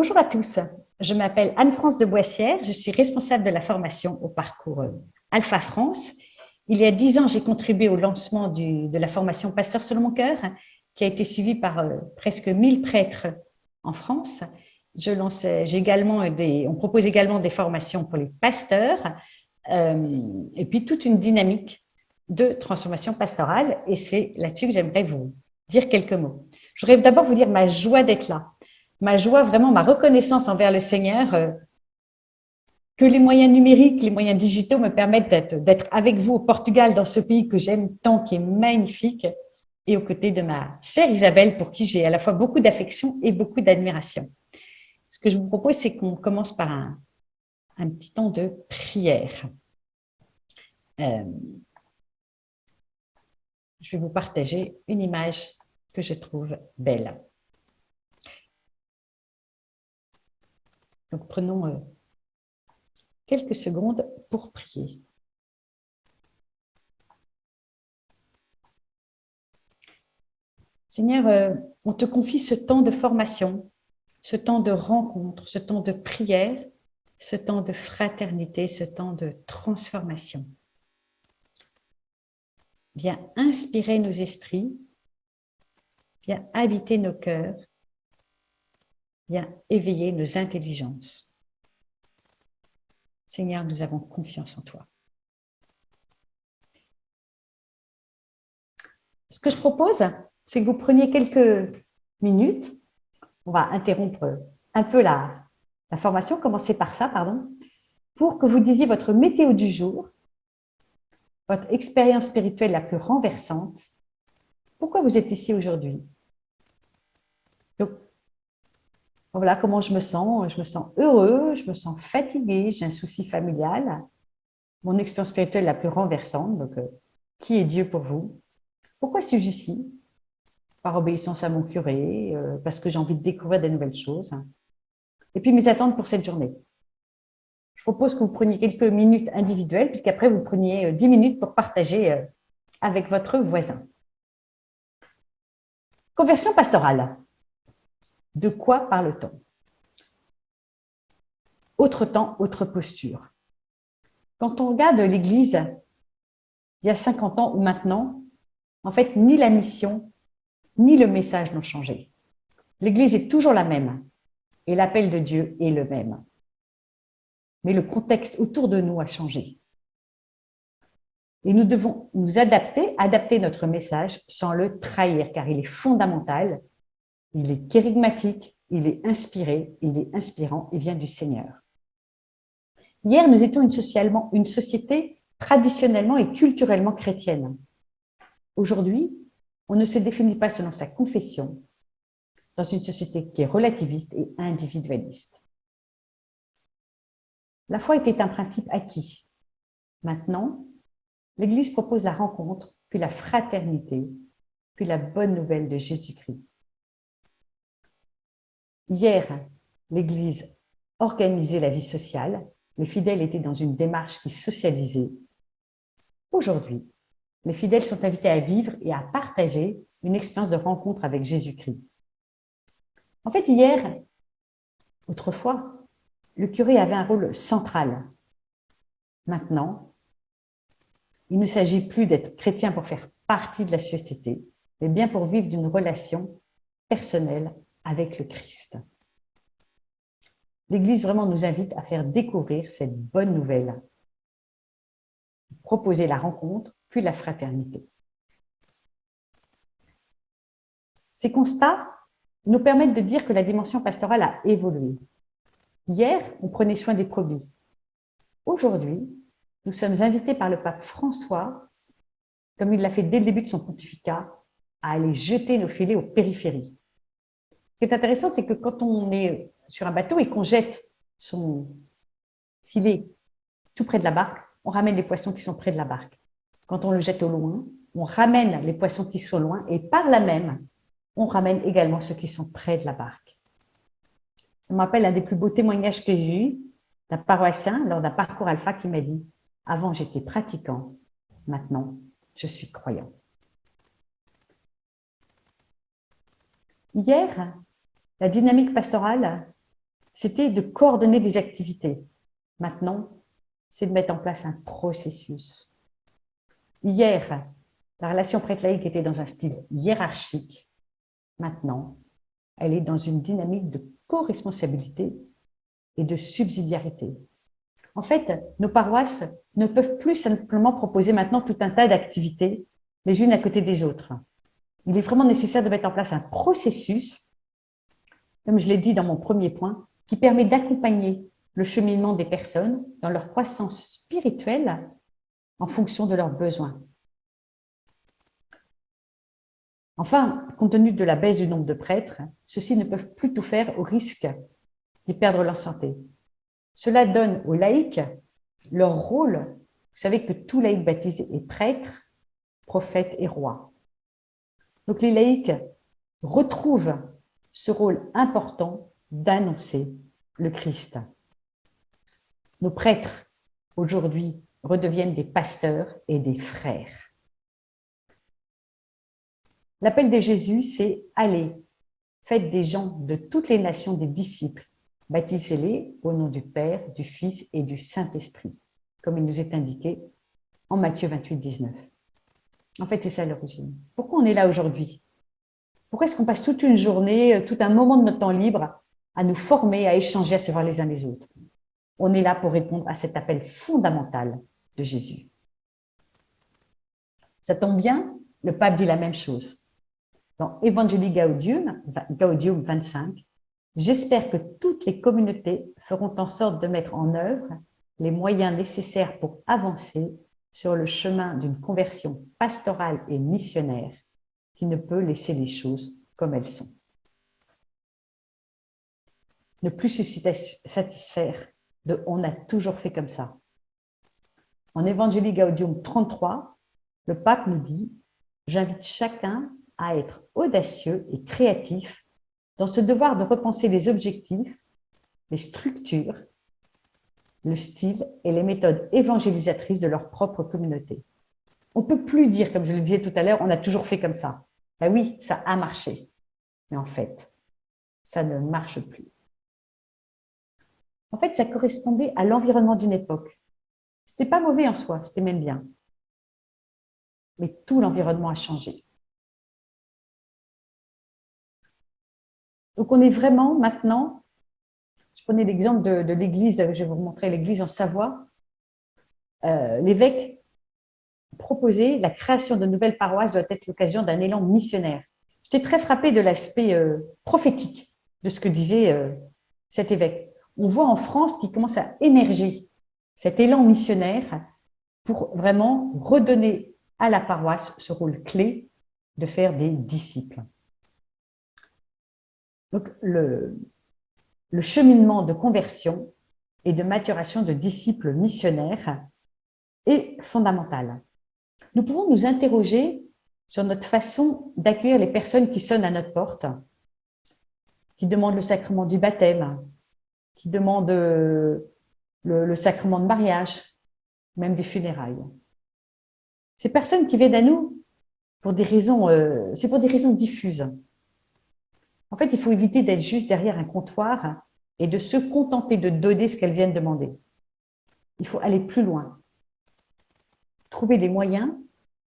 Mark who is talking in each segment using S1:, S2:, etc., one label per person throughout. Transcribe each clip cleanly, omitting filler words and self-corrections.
S1: Bonjour à tous, je m'appelle Anne-France de Boissière, je suis responsable de la formation au parcours Alpha France. Il y a 10 ans, j'ai contribué au lancement de la formation Pasteur selon mon cœur, qui a été suivie par presque 1000 prêtres en France. On propose également des formations pour les pasteurs et puis toute une dynamique de transformation pastorale, et c'est là-dessus que j'aimerais vous dire quelques mots. Je voudrais d'abord vous dire ma joie d'être là. Ma joie, vraiment ma reconnaissance envers le Seigneur, que les moyens numériques, les moyens digitaux me permettent d'être avec vous au Portugal, dans ce pays que j'aime tant, qui est magnifique, et aux côtés de ma chère Isabelle, pour qui j'ai à la fois beaucoup d'affection et beaucoup d'admiration. Ce que je vous propose, c'est qu'on commence par un petit temps de prière. Je vais vous partager une image que je trouve belle. Donc, prenons quelques secondes pour prier. Seigneur, on te confie ce temps de formation, ce temps de rencontre, ce temps de prière, ce temps de fraternité, ce temps de transformation. Viens inspirer nos esprits, viens habiter nos cœurs, viens éveiller nos intelligences. Seigneur, nous avons confiance en toi. Ce que je propose, c'est que vous preniez quelques minutes. On va interrompre un peu la formation, commencer par ça, pardon, pour que vous disiez votre météo du jour, votre expérience spirituelle la plus renversante. Pourquoi vous êtes ici aujourd'hui? Donc, voilà comment je me sens. Je me sens heureux, je me sens fatiguée, j'ai un souci familial. Mon expérience spirituelle la plus renversante, donc qui est Dieu pour vous? Pourquoi suis-je ici? Par obéissance à mon curé, parce que j'ai envie de découvrir de nouvelles choses. Et puis mes attentes pour cette journée. Je propose que vous preniez quelques minutes individuelles, puis qu'après vous preniez 10 minutes pour partager avec votre voisin. Conversion pastorale. De quoi parle-t-on? Autre temps, autre posture. Quand on regarde l'Église, il y a 50 ans ou maintenant, en fait, ni la mission, ni le message n'ont changé. L'Église est toujours la même et l'appel de Dieu est le même. Mais le contexte autour de nous a changé. Et nous devons nous adapter notre message sans le trahir, car il est fondamental, il est kérigmatique, il est inspiré, il est inspirant, il vient du Seigneur. Hier, nous étions une société traditionnellement et culturellement chrétienne. Aujourd'hui, on ne se définit pas selon sa confession, dans une société qui est relativiste et individualiste. La foi était un principe acquis. Maintenant, l'Église propose la rencontre, puis la fraternité, puis la bonne nouvelle de Jésus-Christ. Hier, l'Église organisait la vie sociale, les fidèles étaient dans une démarche qui socialisait. Aujourd'hui, les fidèles sont invités à vivre et à partager une expérience de rencontre avec Jésus-Christ. En fait, hier, autrefois, le curé avait un rôle central. Maintenant, il ne s'agit plus d'être chrétien pour faire partie de la société, mais bien pour vivre d'une relation personnelle avec le Christ. L'Église vraiment nous invite à faire découvrir cette bonne nouvelle, proposer la rencontre, puis la fraternité. Ces constats nous permettent de dire que la dimension pastorale a évolué. Hier, on prenait soin des brebis. Aujourd'hui, nous sommes invités par le pape François, comme il l'a fait dès le début de son pontificat, à aller jeter nos filets aux périphéries. Ce qui est intéressant, c'est que quand on est sur un bateau et qu'on jette son filet tout près de la barque, on ramène les poissons qui sont près de la barque. Quand on le jette au loin, on ramène les poissons qui sont loin et par là même, on ramène également ceux qui sont près de la barque. Ça me rappelle un des plus beaux témoignages que j'ai eu d'un paroissien lors d'un parcours alpha qui m'a dit « Avant, j'étais pratiquant, maintenant, je suis croyant. » Hier, la dynamique pastorale c'était de coordonner des activités. Maintenant, c'est de mettre en place un processus. Hier, la relation prêtre-laïque était dans un style hiérarchique. Maintenant, elle est dans une dynamique de co-responsabilité et de subsidiarité. En fait, nos paroisses ne peuvent plus simplement proposer maintenant tout un tas d'activités, les unes à côté des autres. Il est vraiment nécessaire de mettre en place un processus, comme je l'ai dit dans mon premier point, qui permet d'accompagner le cheminement des personnes dans leur croissance spirituelle en fonction de leurs besoins. Enfin, compte tenu de la baisse du nombre de prêtres, ceux-ci ne peuvent plus tout faire au risque d'y perdre leur santé. Cela donne aux laïcs leur rôle. Vous savez que tout laïc baptisé est prêtre, prophète et roi. Donc les laïcs retrouvent ce rôle important d'annoncer le Christ. Nos prêtres, aujourd'hui, redeviennent des pasteurs et des frères. L'appel de Jésus, c'est « Allez, faites des gens de toutes les nations des disciples, baptisez-les au nom du Père, du Fils et du Saint-Esprit », comme il nous est indiqué en Matthieu 28, 19. En fait, c'est ça l'origine. Pourquoi on est là aujourd'hui? Pourquoi est-ce qu'on passe toute une journée, tout un moment de notre temps libre à nous former, à échanger, à se voir les uns les autres? On est là pour répondre à cet appel fondamental de Jésus. Ça tombe bien, le pape dit la même chose. Dans Evangelii Gaudium 25, j'espère que toutes les communautés feront en sorte de mettre en œuvre les moyens nécessaires pour avancer sur le chemin d'une conversion pastorale et missionnaire qui ne peut laisser les choses comme elles sont. Ne plus se satisfaire de « on a toujours fait comme ça ». En Evangelii Gaudium 33, le pape nous dit « J'invite chacun à être audacieux et créatif dans ce devoir de repenser les objectifs, les structures, le style et les méthodes évangélisatrices de leur propre communauté. » On ne peut plus dire, comme je le disais tout à l'heure, on a toujours fait comme ça. Ben oui, ça a marché, mais en fait, ça ne marche plus. En fait, ça correspondait à l'environnement d'une époque. Ce n'était pas mauvais en soi, c'était même bien. Mais tout l'environnement a changé. Donc, on est vraiment maintenant, je prenais l'exemple de l'église, je vais vous montrer l'église en Savoie, l'évêque proposait la création de nouvelles paroisses doit être l'occasion d'un élan missionnaire. J'étais très frappée de l'aspect prophétique de ce que disait cet évêque. On voit en France qu'il commence à émerger cet élan missionnaire pour vraiment redonner à la paroisse ce rôle clé de faire des disciples. Donc, le cheminement de conversion et de maturation de disciples missionnaires est fondamental. Nous pouvons nous interroger sur notre façon d'accueillir les personnes qui sonnent à notre porte, qui demandent le sacrement du baptême, qui demandent le sacrement de mariage, même des funérailles. Ces personnes qui viennent à nous pour des raisons, c'est pour des raisons diffuses. En fait, il faut éviter d'être juste derrière un comptoir et de se contenter de donner ce qu'elles viennent demander. Il faut aller plus loin. Trouver des moyens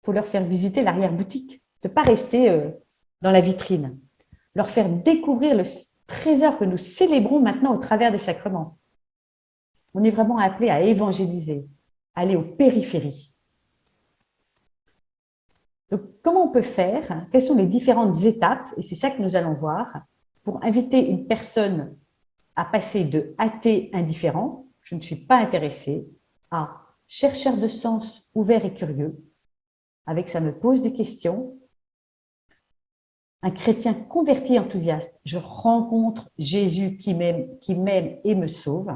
S1: pour leur faire visiter l'arrière-boutique, de ne pas rester dans la vitrine. Leur faire découvrir le trésor que nous célébrons maintenant au travers des sacrements. On est vraiment appelé à évangéliser, à aller aux périphéries. Donc, comment on peut faire? Quelles sont les différentes étapes? Et c'est ça que nous allons voir pour inviter une personne à passer de athée indifférent, je ne suis pas intéressé, à chercheur de sens ouvert et curieux. Avec ça me pose des questions. Un chrétien converti enthousiaste, je rencontre Jésus qui m'aime et me sauve.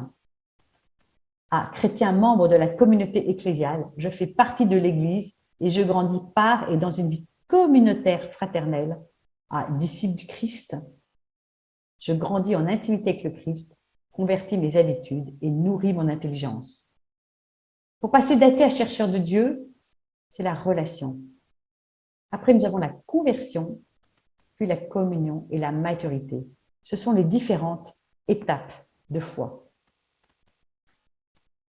S1: À chrétien membre de la communauté ecclésiale, je fais partie de l'Église et je grandis par et dans une vie communautaire fraternelle. À disciple du Christ, je grandis en intimité avec le Christ, convertis mes habitudes et nourris mon intelligence. Pour passer d'athée à chercheur de Dieu, c'est la relation. Après, nous avons la conversion, puis la communion et la maturité. Ce sont les différentes étapes de foi.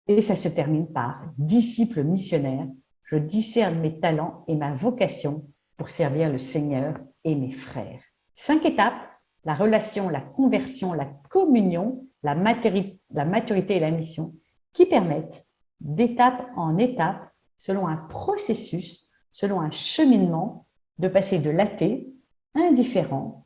S1: Et ça se termine par « disciple missionnaire, je discerne mes talents et ma vocation pour servir le Seigneur et mes frères. » 5 étapes, la relation, la conversion, la communion, la maturité et la mission, qui permettent d'étape en étape, selon un processus, selon un cheminement, de passer de l'athée, indifférent,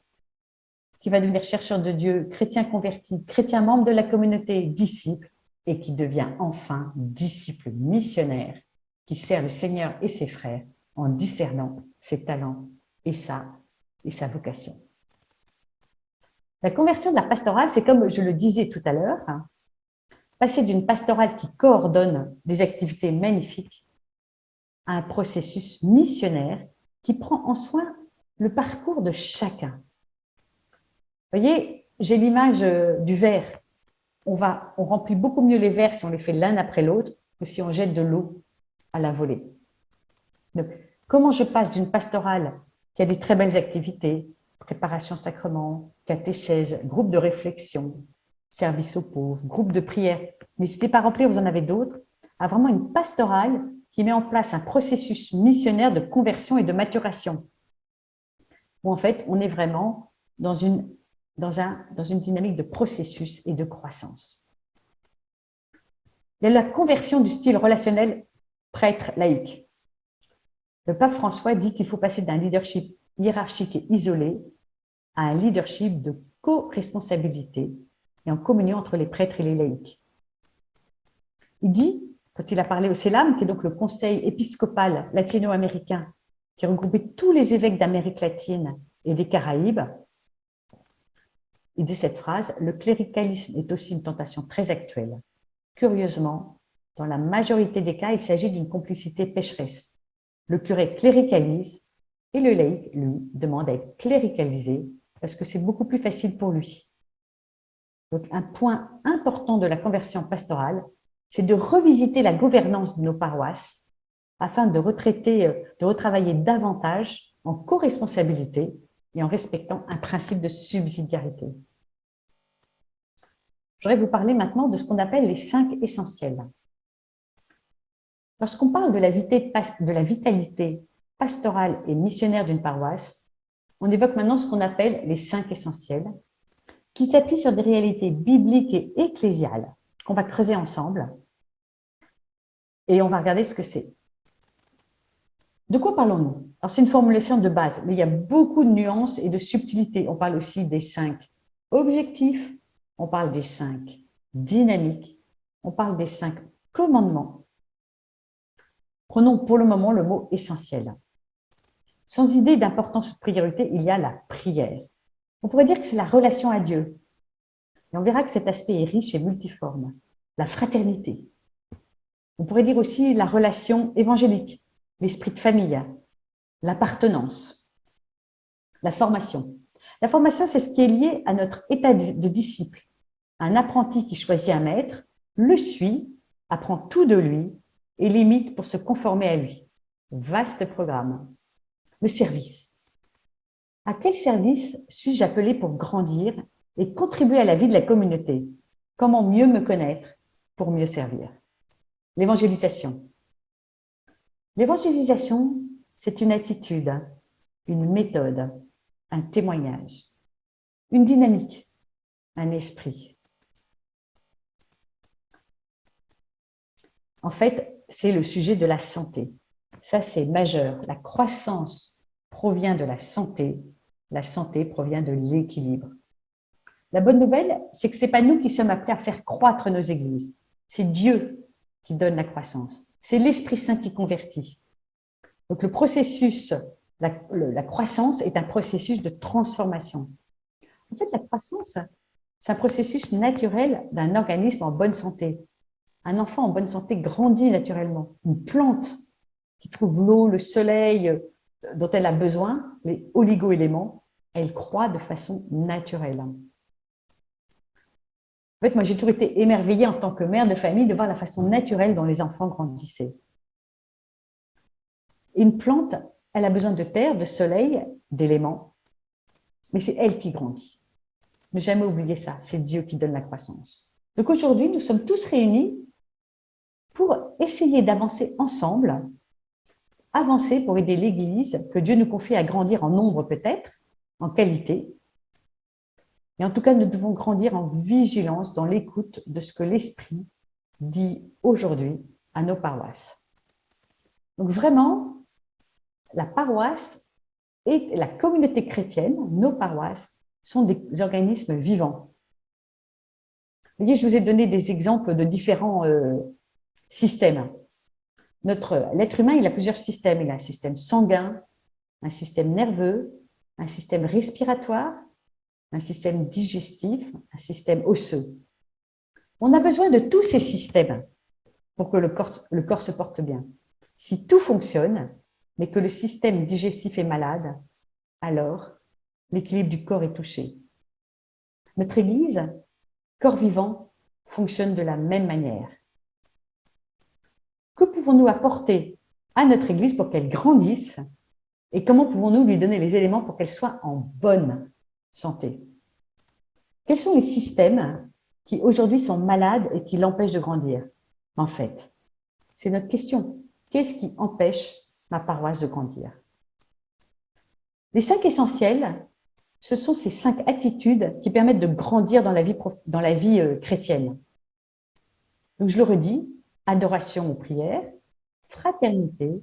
S1: qui va devenir chercheur de Dieu, chrétien converti, chrétien membre de la communauté, disciple, et qui devient enfin disciple missionnaire, qui sert le Seigneur et ses frères en discernant ses talents et sa vocation. La conversion de la pastorale, c'est comme je le disais tout à l'heure, passer d'une pastorale qui coordonne des activités magnifiques à un processus missionnaire qui prend en soin le parcours de chacun. Vous voyez, j'ai l'image du verre. On remplit beaucoup mieux les verres si on les fait l'un après l'autre que si on jette de l'eau à la volée. Donc, comment je passe d'une pastorale qui a des très belles activités, préparation sacrement, catéchèse, groupe de réflexion, service aux pauvres, groupe de prière, n'hésitez pas à remplir, vous en avez d'autres, à vraiment une pastorale qui met en place un processus missionnaire de conversion et de maturation, où en fait, on est vraiment dans une dynamique de processus et de croissance. Il y a la conversion du style relationnel prêtre-laïque. Le pape François dit qu'il faut passer d'un leadership hiérarchique et isolé à un leadership de co-responsabilité et en communion entre les prêtres et les laïcs. Il dit, quand il a parlé au CELAM, qui est donc le conseil épiscopal latino-américain, qui regroupait tous les évêques d'Amérique latine et des Caraïbes, il dit cette phrase, « Le cléricalisme est aussi une tentation très actuelle. Curieusement, dans la majorité des cas, il s'agit d'une complicité pécheresse. Le curé cléricalise et le laïc, lui, demande à être cléricalisé parce que c'est beaucoup plus facile pour lui. » Donc, un point important de la conversion pastorale, c'est de revisiter la gouvernance de nos paroisses afin de retravailler davantage en co-responsabilité et en respectant un principe de subsidiarité. Je voudrais vous parler maintenant de ce qu'on appelle les 5 essentiels. Lorsqu'on parle de la vitalité pastorale et missionnaire d'une paroisse, on évoque maintenant ce qu'on appelle les 5 essentiels, qui s'appuient sur des réalités bibliques et ecclésiales qu'on va creuser ensemble et on va regarder ce que c'est. De quoi parlons-nous? Alors, c'est une formulation de base, mais il y a beaucoup de nuances et de subtilités. On parle aussi des 5 objectifs, on parle des 5 dynamiques, on parle des 5 commandements. Prenons pour le moment le mot essentiel. Sans idée d'importance ou de priorité, il y a la prière. On pourrait dire que c'est la relation à Dieu. Et on verra que cet aspect est riche et multiforme. La fraternité. On pourrait dire aussi la relation évangélique, l'esprit de famille, l'appartenance, la formation. La formation, c'est ce qui est lié à notre état de disciple. Un apprenti qui choisit un maître, le suit, apprend tout de lui et l'imite pour se conformer à lui. Vaste programme. Le service. À quel service suis-je appelé pour grandir et contribuer à la vie de la communauté? Comment mieux me connaître pour mieux servir? L'évangélisation. L'évangélisation, c'est une attitude, une méthode, un témoignage, une dynamique, un esprit. En fait, c'est le sujet de la santé. Ça, c'est majeur. La croissance provient de la santé provient de l'équilibre. La bonne nouvelle, c'est que ce n'est pas nous qui sommes appelés à faire croître nos églises. C'est Dieu qui donne la croissance. C'est l'Esprit Saint qui convertit. Donc le processus, la croissance est un processus de transformation. En fait, la croissance, c'est un processus naturel d'un organisme en bonne santé. Un enfant en bonne santé grandit naturellement. Une plante qui trouve l'eau, le soleil dont elle a besoin, les oligo-éléments, elle croît de façon naturelle. En fait, moi, j'ai toujours été émerveillée en tant que mère de famille de voir la façon naturelle dont les enfants grandissaient. Une plante, elle a besoin de terre, de soleil, d'éléments, mais c'est elle qui grandit. Ne jamais oublier ça, c'est Dieu qui donne la croissance. Donc aujourd'hui, nous sommes tous réunis pour essayer d'avancer ensemble, avancer pour aider l'Église que Dieu nous confie à grandir en nombre peut-être, en qualité. Et en tout cas, nous devons grandir en vigilance dans l'écoute de ce que l'Esprit dit aujourd'hui à nos paroisses. Donc vraiment, la paroisse et la communauté chrétienne, nos paroisses, sont des organismes vivants. Vous voyez, je vous ai donné des exemples de différents systèmes. L'être humain, il a plusieurs systèmes. Il a un système sanguin, un système nerveux, un système respiratoire, un système digestif, un système osseux. On a besoin de tous ces systèmes pour que le corps se porte bien. Si tout fonctionne, mais que le système digestif est malade, alors l'équilibre du corps est touché. Notre Église, corps vivant, fonctionne de la même manière. Que pouvons-nous apporter à notre Église pour qu'elle grandisse et comment pouvons-nous lui donner les éléments pour qu'elle soit en bonne santé? Quels sont les systèmes qui aujourd'hui sont malades et qui l'empêchent de grandir? En fait, c'est notre question. Qu'est-ce qui empêche ma paroisse de grandir? Les 5 essentiels, ce sont ces 5 attitudes qui permettent de grandir dans la vie chrétienne. Donc je le redis, adoration ou prière, fraternité,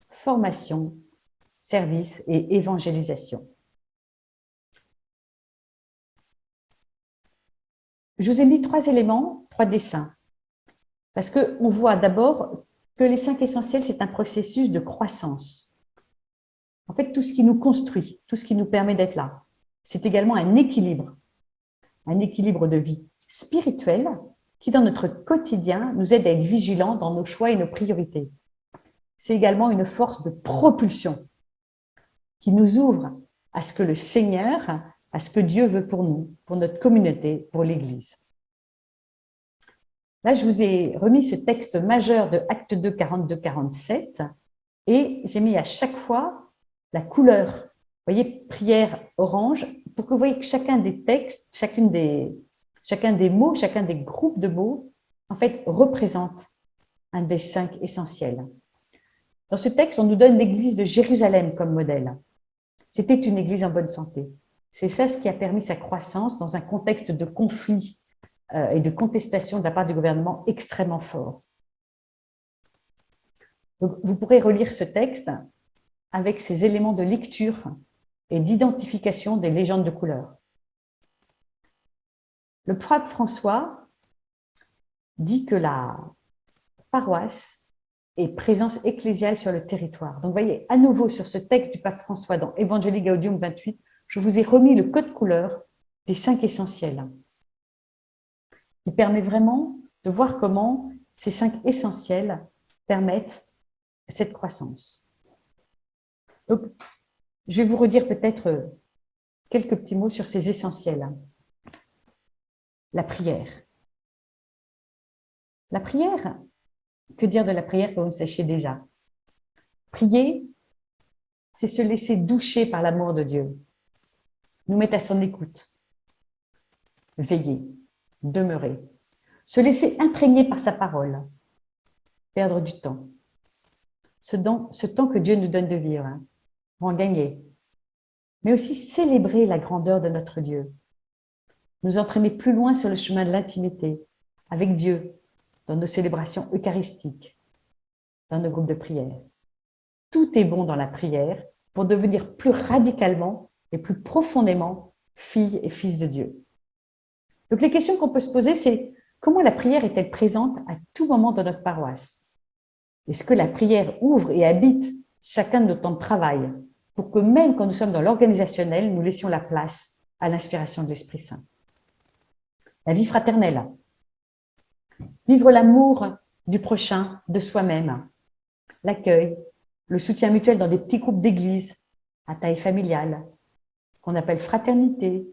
S1: formation, service et évangélisation. Je vous ai mis 3 éléments, 3 dessins, parce qu'on voit d'abord que les 5 essentiels, c'est un processus de croissance. En fait, tout ce qui nous construit, tout ce qui nous permet d'être là, c'est également un équilibre de vie spirituelle qui, dans notre quotidien, nous aide à être vigilants dans nos choix et nos priorités. C'est également une force de propulsion qui nous ouvre à ce que le Seigneur, à ce que Dieu veut pour nous, pour notre communauté, pour l'Église. Là, je vous ai remis ce texte majeur de Actes 2, 42-47 et j'ai mis à chaque fois la couleur. Vous voyez, prière orange, pour que vous voyez que chacun des textes, chacun des mots, chacun des groupes de mots, en fait, représente un des 5 essentiels. Dans ce texte, on nous donne l'église de Jérusalem comme modèle. C'était une église en bonne santé. C'est ça ce qui a permis sa croissance dans un contexte de conflit et de contestation de la part du gouvernement extrêmement fort. Donc, vous pourrez relire ce texte avec ses éléments de lecture et d'identification des légendes de couleur. Le pape François dit que la paroisse est présence ecclésiale sur le territoire. Donc, vous voyez, à nouveau, sur ce texte du pape François dans Evangelii Gaudium 28, je vous ai remis le code couleur des 5 essentiels. Il permet vraiment de voir comment ces 5 essentiels permettent cette croissance. Donc, je vais vous redire peut-être quelques petits mots sur ces essentiels. La prière. La prière, que dire de la prière que vous le sachiez déjà? Prier, c'est se laisser doucher par l'amour de Dieu, nous mettre à son écoute, veiller, demeurer, se laisser imprégner par sa parole, perdre du temps. Ce temps que Dieu nous donne de vivre, pour en gagner, mais aussi célébrer la grandeur de notre Dieu, nous entraîner plus loin sur le chemin de l'intimité avec Dieu, dans nos célébrations eucharistiques, dans nos groupes de prière. Tout est bon dans la prière pour devenir plus radicalement et plus profondément filles et fils de Dieu. Donc les questions qu'on peut se poser, c'est comment la prière est-elle présente à tout moment dans notre paroisse? Est-ce que la prière ouvre et habite chacun de nos temps de travail pour que même quand nous sommes dans l'organisationnel, nous laissions la place à l'inspiration de l'Esprit Saint? La vie fraternelle. Vivre l'amour du prochain, de soi-même. L'accueil, le soutien mutuel dans des petits groupes d'église à taille familiale, qu'on appelle fraternité,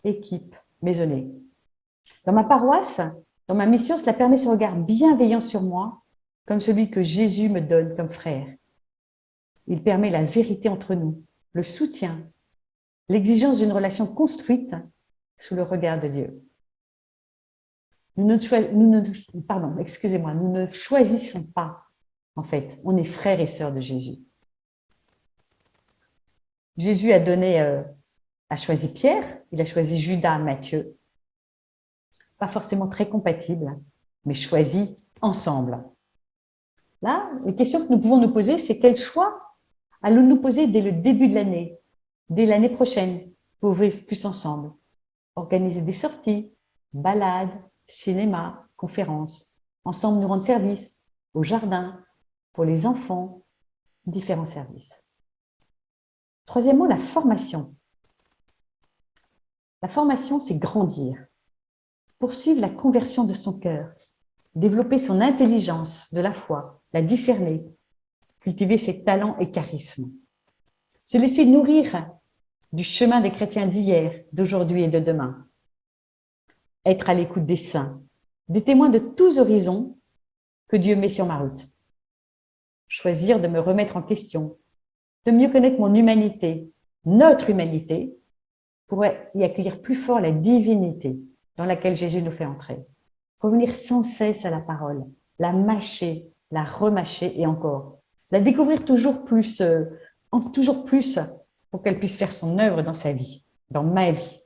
S1: équipe, maisonnée. Dans ma paroisse, dans ma mission, cela permet ce regard bienveillant sur moi, comme celui que Jésus me donne comme frère. Il permet la vérité entre nous, le soutien, l'exigence d'une relation construite sous le regard de Dieu. Excusez-moi, nous ne choisissons pas, en fait, on est frères et sœurs de Jésus. Jésus a choisi Pierre, il a choisi Judas, Matthieu, pas forcément très compatibles, mais choisis ensemble. Là, les questions que nous pouvons nous poser, c'est quel choix allons-nous poser dès le début de l'année, dès l'année prochaine, pour vivre plus ensemble, organiser des sorties, balades, cinéma, conférences, ensemble nous rendre service, au jardin, pour les enfants, différents services. Troisièmement, la formation. La formation, c'est grandir, poursuivre la conversion de son cœur, développer son intelligence de la foi, la discerner, cultiver ses talents et charismes, se laisser nourrir du chemin des chrétiens d'hier, d'aujourd'hui et de demain, être à l'écoute des saints, des témoins de tous horizons que Dieu met sur ma route, choisir de me remettre en question, de mieux connaître mon humanité, notre humanité, pour y accueillir plus fort la divinité dans laquelle Jésus nous fait entrer. Revenir sans cesse à la parole, la mâcher, la remâcher et encore. La découvrir toujours plus pour qu'elle puisse faire son œuvre dans sa vie, dans ma vie.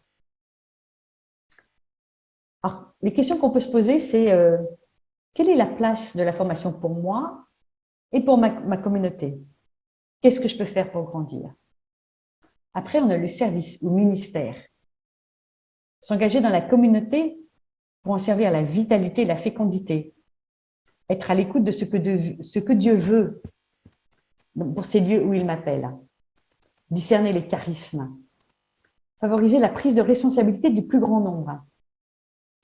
S1: Alors, les questions qu'on peut se poser, c'est quelle est la place de la formation pour moi et pour ma communauté? Qu'est-ce que je peux faire pour grandir? Après, on a le service ou ministère. S'engager dans la communauté pour en servir la vitalité et la fécondité. Être à l'écoute de ce que Dieu veut pour ces lieux où il m'appelle. Discerner les charismes. Favoriser la prise de responsabilité du plus grand nombre.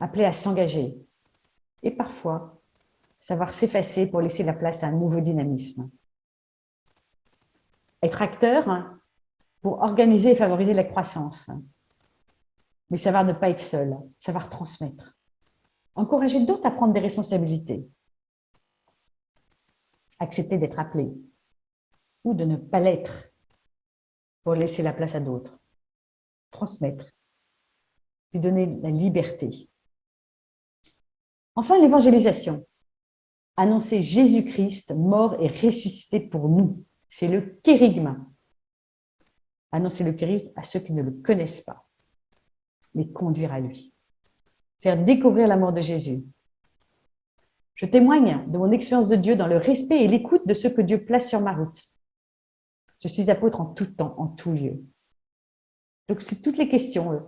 S1: Appeler à s'engager. Et parfois, savoir s'effacer pour laisser la place à un nouveau dynamisme. Être acteur pour organiser et favoriser la croissance. Mais savoir ne pas être seul, savoir transmettre. Encourager d'autres à prendre des responsabilités. Accepter d'être appelé ou de ne pas l'être pour laisser la place à d'autres. Transmettre, lui donner la liberté. Enfin, l'évangélisation. Annoncer Jésus-Christ mort et ressuscité pour nous. C'est le kérygme. Annoncer le kérygme à ceux qui ne le connaissent pas. Les conduire à lui. Faire découvrir l'amour de Jésus. Je témoigne de mon expérience de Dieu dans le respect et l'écoute de ceux que Dieu place sur ma route. Je suis apôtre en tout temps, en tout lieu. Donc, c'est toutes les questions.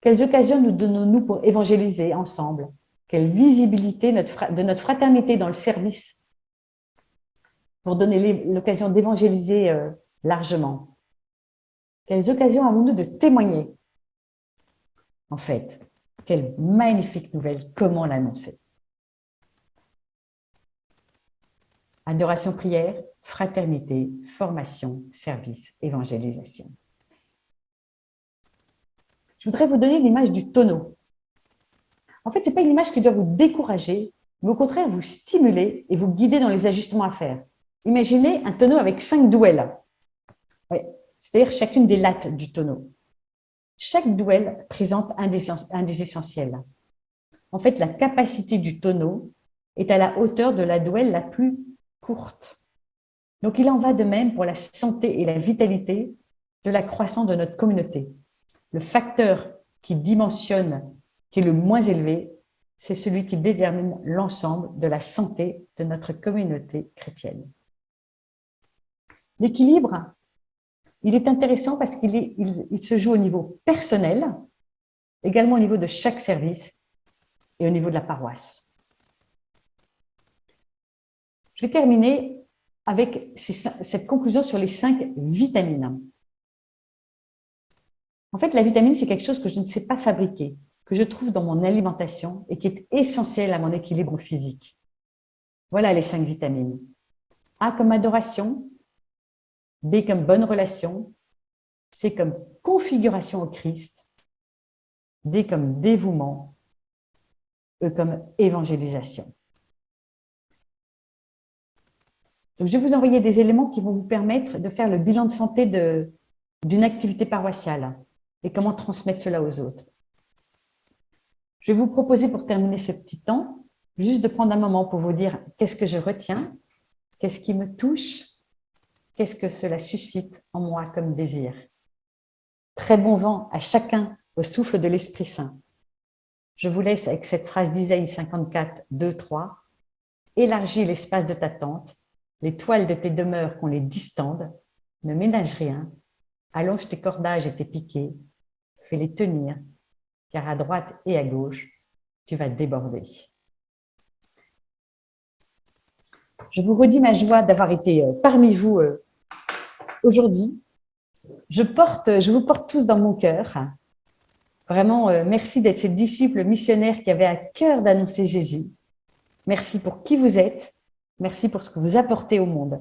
S1: Quelles occasions nous donnons-nous pour évangéliser ensemble? Quelle visibilité de notre fraternité dans le service pour donner l'occasion d'évangéliser largement? Quelles occasions avons-nous de témoigner? En fait, quelle magnifique nouvelle, comment l'annoncer? Adoration, prière, fraternité, formation, service, évangélisation. Je voudrais vous donner l'image du tonneau. En fait, ce n'est pas une image qui doit vous décourager, mais au contraire vous stimuler et vous guider dans les ajustements à faire. Imaginez un tonneau avec 5 douelles, c'est-à-dire chacune des lattes du tonneau. Chaque douelle présente un des essentiels. En fait, la capacité du tonneau est à la hauteur de la douelle la plus courte. Donc, il en va de même pour la santé et la vitalité de la croissance de notre communauté. Le facteur qui dimensionne, qui est le moins élevé, c'est celui qui détermine l'ensemble de la santé de notre communauté chrétienne. L'équilibre, il est intéressant parce qu'il se joue au niveau personnel, également au niveau de chaque service et au niveau de la paroisse. Je vais terminer avec cette conclusion sur les 5 vitamines. En fait, la vitamine, c'est quelque chose que je ne sais pas fabriquer, que je trouve dans mon alimentation et qui est essentiel à mon équilibre physique. Voilà les 5 vitamines. A comme adoration, B comme bonne relation, C comme configuration au Christ, D comme dévouement, E comme évangélisation. Donc, je vais vous envoyer des éléments qui vont vous permettre de faire le bilan de santé d'une activité paroissiale et comment transmettre cela aux autres. Je vais vous proposer pour terminer ce petit temps, juste de prendre un moment pour vous dire qu'est-ce que je retiens, qu'est-ce qui me touche, qu'est-ce que cela suscite en moi comme désir. Très bon vent à chacun au souffle de l'Esprit Saint. Je vous laisse avec cette phrase d'Isaïe 54, 2, 3. Élargis l'espace de ta tente, les toiles de tes demeures qu'on les distende, ne ménage rien, allonge tes cordages et tes piquets, fais-les tenir, car à droite et à gauche, tu vas déborder. Je vous redis ma joie d'avoir été parmi vous aujourd'hui. Je vous porte tous dans mon cœur. Vraiment, merci d'être ces disciples missionnaires qui avaient à cœur d'annoncer Jésus. Merci pour qui vous êtes. Merci pour ce que vous apportez au monde.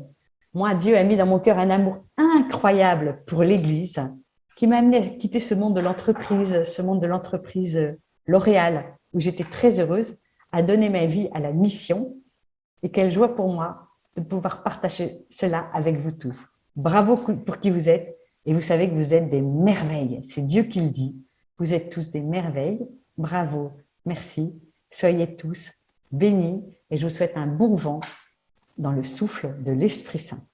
S1: Moi, Dieu a mis dans mon cœur un amour incroyable pour l'Église qui m'a amené à quitter ce monde de l'entreprise L'Oréal, où j'étais très heureuse, à donner ma vie à la mission. Et quelle joie pour moi de pouvoir partager cela avec vous tous. Bravo pour qui vous êtes. Et vous savez que vous êtes des merveilles. C'est Dieu qui le dit. Vous êtes tous des merveilles. Bravo. Merci. Soyez tous bénis. Et je vous souhaite un bon vent dans le souffle de l'Esprit Saint.